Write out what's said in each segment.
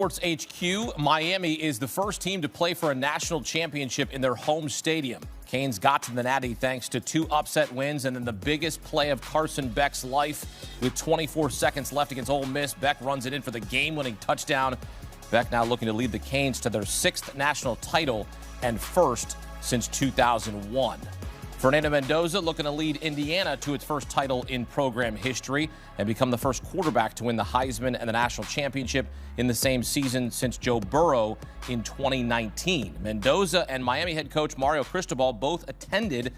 Sports HQ, Miami is the first team to play for a national championship in their home stadium. Canes got to the Natty thanks to 2 upset wins and then the biggest play of Carson Beck's life. With 24 seconds left against Ole Miss, Beck runs it in for the game-winning touchdown. Beck now looking to lead the Canes to their 6th national title and 1st since 2001. Fernando Mendoza looking to lead Indiana to its first title in program history and become the first quarterback to win the Heisman and the national championship in the same season since Joe Burrow in 2019. Mendoza and Miami head coach Mario Cristobal both attended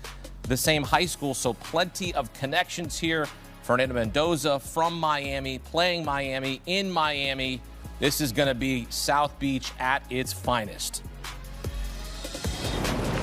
the same high school, so plenty of connections here. Fernando Mendoza from Miami, playing Miami, in Miami. This is going to be South Beach at its finest.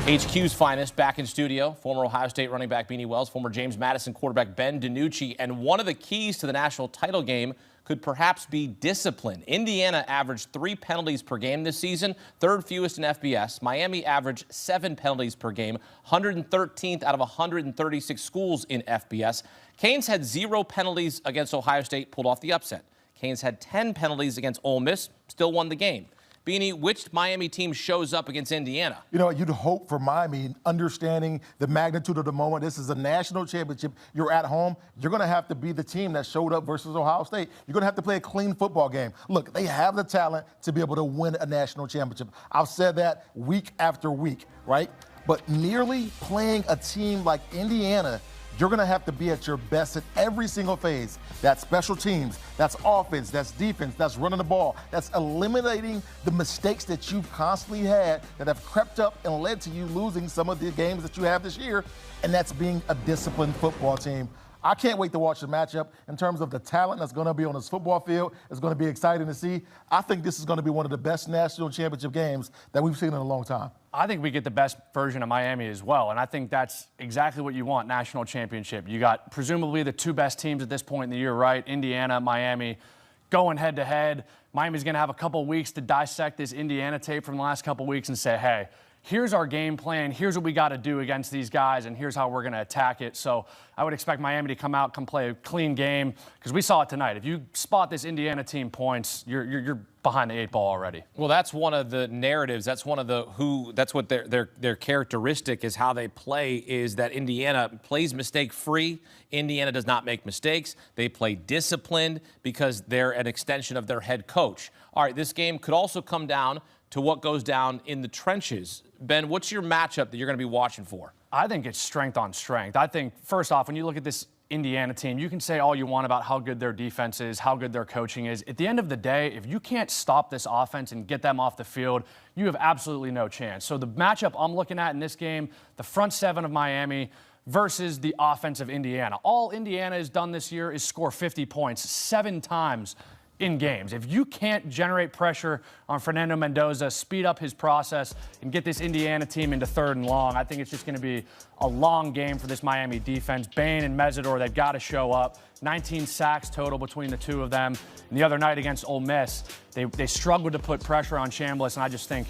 HQ's finest back in studio, former Ohio State running back Beanie Wells, former James Madison quarterback Ben DiNucci, and one of the keys to the national title game could perhaps be discipline. Indiana averaged 3 penalties per game this season, 3rd fewest in FBS. Miami averaged 7 penalties per game, 113th out of 136 schools in FBS. Canes had 0 penalties against Ohio State, pulled off the upset. Canes had 10 penalties against Ole Miss, still won the game. Beanie, which Miami team shows up against Indiana? You know, you'd hope for Miami, understanding the magnitude of the moment. This is a national championship. You're at home. You're going to have to be the team that showed up versus Ohio State. You're going to have to play a clean football game. Look, they have the talent to be able to win a national championship. I've said that week after week, right? But nearly playing a team like Indiana, you're going to have to be at your best at every single phase. That's special teams, that's offense, that's defense, that's running the ball, that's eliminating the mistakes that you've constantly had that have crept up and led to you losing some of the games that you have this year, and that's being a disciplined football team. I can't wait to watch the matchup. In terms of the talent that's going to be on this football field, it's going to be exciting to see. I think this is going to be one of the best national championship games that we've seen in a long time. I think we get the best version of Miami as well, and I think that's exactly what you want, national championship. You got presumably the 2 best teams at this point in the year, right? Indiana, Miami, going head-to-head. Miami's going to have a couple weeks to dissect this Indiana tape from the last couple weeks and say, hey, here's our game plan, here's what we got to do against these guys, and here's how we're going to attack it. So I would expect Miami to come out, play a clean game, because we saw it tonight. If you spot this Indiana team points, you're behind the 8 ball already. Well, that's one of the narratives. That's one of that's what their characteristic is, how they play, is that Indiana plays mistake-free. Indiana does not make mistakes. They play disciplined because they're an extension of their head coach. All right, this game could also come down to what goes down in the trenches. Ben, what's your matchup that you're going to be watching for? I think it's strength on strength. I think, first off, when you look at this Indiana team, you can say all you want about how good their defense is, how good their coaching is. At the end of the day, if you can't stop this offense and get them off the field, you have absolutely no chance. So the matchup I'm looking at in this game, the front 7 of Miami versus the offense of Indiana. All Indiana has done this year is score 50 points 7 times in games. If you can't generate pressure on Fernando Mendoza, speed up his process, and get this Indiana team into 3rd and long, I think it's just going to be a long game for this Miami defense. Bain and Mesidor, they've got to show up. 19 sacks total between the 2 of them. And the other night against Ole Miss, they struggled to put pressure on Chambliss, and I just think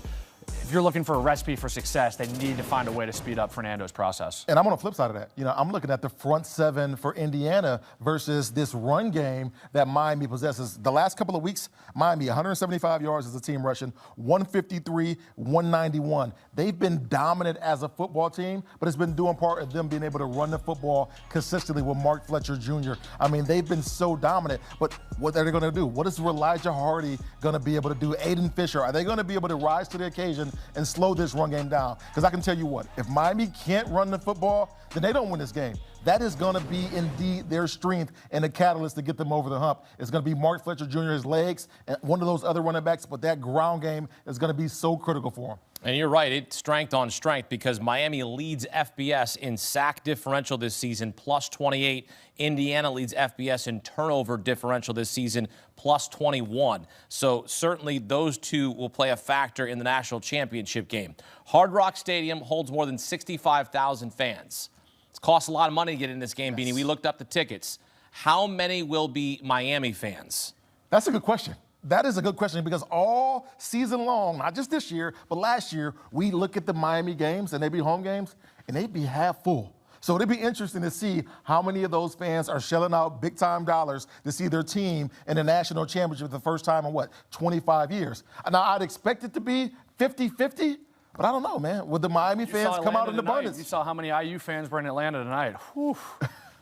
if you're looking for a recipe for success, they need to find a way to speed up Fernando's process. And I'm on the flip side of that. You know, I'm looking at the front 7 for Indiana versus this run game that Miami possesses. The last couple of weeks, Miami, 175 yards as a team rushing, 153, 191. They've been dominant as a football team, but it's been doing part of them being able to run the football consistently with Mark Fletcher Jr. I mean, they've been so dominant, but what are they going to do? What is Elijah Hardy going to be able to do? Aiden Fisher, are they going to be able to rise to the occasion and slow this run game down? Because I can tell you what, if Miami can't run the football, then they don't win this game. That is going to be indeed their strength and the catalyst to get them over the hump. It's going to be Mark Fletcher Jr., his legs, and one of those other running backs, but that ground game is going to be so critical for him. And you're right, it's strength on strength because Miami leads FBS in sack differential this season, plus 28. Indiana leads FBS in turnover differential this season, plus 21. So certainly those 2 will play a factor in the national championship game. Hard Rock Stadium holds more than 65,000 fans. It's cost a lot of money to get in this game, Beanie. We looked up the tickets. How many will be Miami fans? That's a good question. That is a good question because all season long, not just this year, but last year, we look at the Miami games and they'd be home games and they'd be half full. So it'd be interesting to see how many of those fans are shelling out big-time dollars to see their team in the national championship for the first time in, 25 years. Now, I'd expect it to be 50-50, but I don't know, man. Would the Miami fans come out in abundance? You saw how many IU fans were in Atlanta tonight. Whew.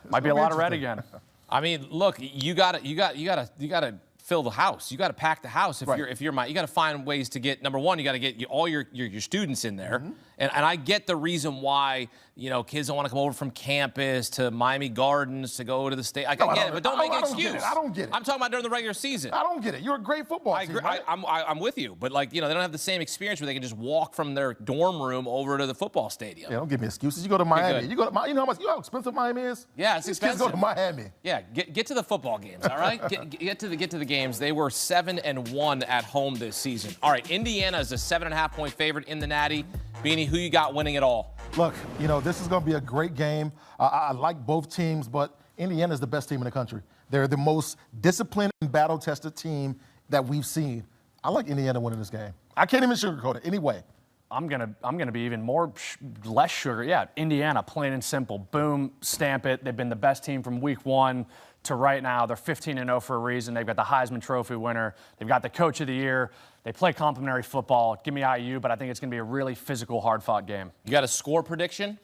Might be a lot of red again. I mean, look, you gotta fill the house. You got to pack the house if you're you got to find ways to get, number one, you got to get all your students in there. Mm-hmm. And I get the reason why, kids don't want to come over from campus to Miami Gardens to go to the state. I get it, but don't make an excuse. I don't get it. I'm talking about during the regular season. I don't get it. You're a great football team. I agree. Right? I'm with you, but they don't have the same experience where they can just walk from their dorm room over to the football stadium. Yeah, don't give me excuses. You go to Miami. You know how expensive Miami is? Yeah, it's expensive. Kids go to Miami. Yeah, get to the football games, all right? get to the games. They were 7-1 at home this season. All right, Indiana is a 7.5-point favorite in the Natty. Beanie, who you got winning it all? Look, this is going to be a great game. I like both teams, but Indiana is the best team in the country. They're the most disciplined and battle-tested team that we've seen. I like Indiana winning this game. I can't even sugarcoat it anyway. I'm gonna be even less sugar. Yeah, Indiana, plain and simple. Boom, stamp it. They've been the best team from week 1 to right now. They're 15-0 for a reason. They've got the Heisman Trophy winner. They've got the Coach of the Year. They play complimentary football. Give me IU, but I think it's going to be a really physical, hard-fought game. You got a score prediction?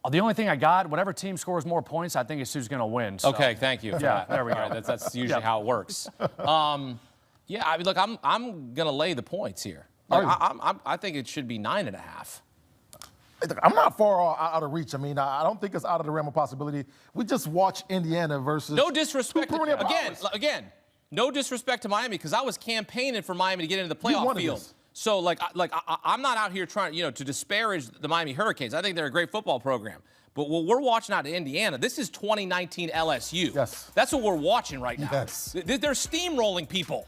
The only thing I got, whatever team scores more points, I think is who's going to win. So. Okay, thank you. Yeah, there we go. Right, that's usually how it works. Look, I'm going to lay the points here. I think it should be 9.5. I'm not far out of reach. I mean, I don't think it's out of the realm of possibility. We just watch Indiana versus. No disrespect. Again, no disrespect to Miami, because I was campaigning for Miami to get into the playoff field. So, I'm not out here trying, to disparage the Miami Hurricanes. I think they're a great football program. But what we're watching out of Indiana, this is 2019 LSU. Yes. That's what we're watching right now. Yes. They're steamrolling people.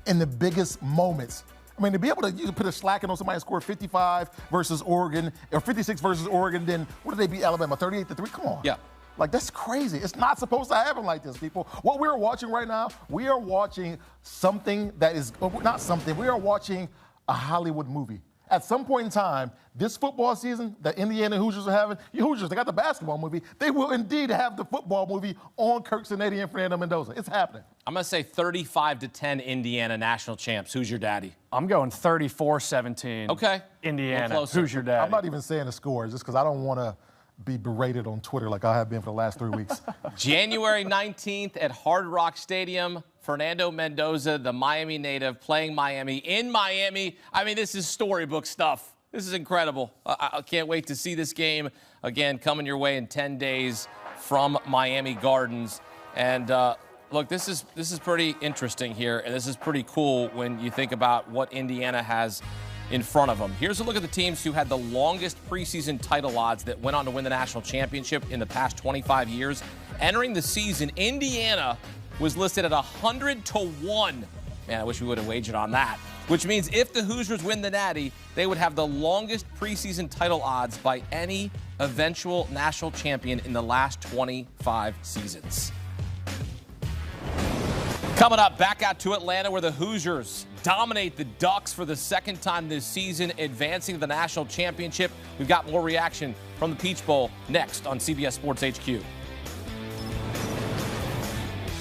In the biggest moments. I mean, to be able to put a slack on somebody and score 55 versus Oregon, or 56 versus Oregon, then what did they beat Alabama, 38-3? Come on. Yeah. That's crazy. It's not supposed to happen like this, people. What we're watching right now, we are watching something that is, not something, we are watching a Hollywood movie. At some point in time, this football season that Indiana Hoosiers are having, Hoosiers, they got the basketball movie. They will indeed have the football movie on Kirk Cincinnati and Fernando Mendoza. It's happening. I'm going to say 35-10 Indiana national champs. Who's your daddy? I'm going 34-17. Okay. Indiana. Who's your daddy? I'm not even saying the score just because I don't want to be berated on Twitter like I have been for the last 3 weeks. January 19th at Hard Rock Stadium. Fernando Mendoza, the Miami native, playing Miami in Miami. I mean, this is storybook stuff. This is incredible. I can't wait to see this game again coming your way in 10 days from Miami Gardens. And look, this is pretty interesting here, and this is pretty cool when you think about what Indiana has in front of them. Here's a look at the teams who had the longest preseason title odds that went on to win the national championship in the past 25 years. Entering the season, Indiana was listed at 100-1. Man, I wish we would have wagered on that. Which means if the Hoosiers win the Natty, they would have the longest preseason title odds by any eventual national champion in the last 25 seasons. Coming up, back out to Atlanta, where the Hoosiers dominate the Ducks for the second time this season, advancing to the national championship. We've got more reaction from the Peach Bowl next on CBS Sports HQ.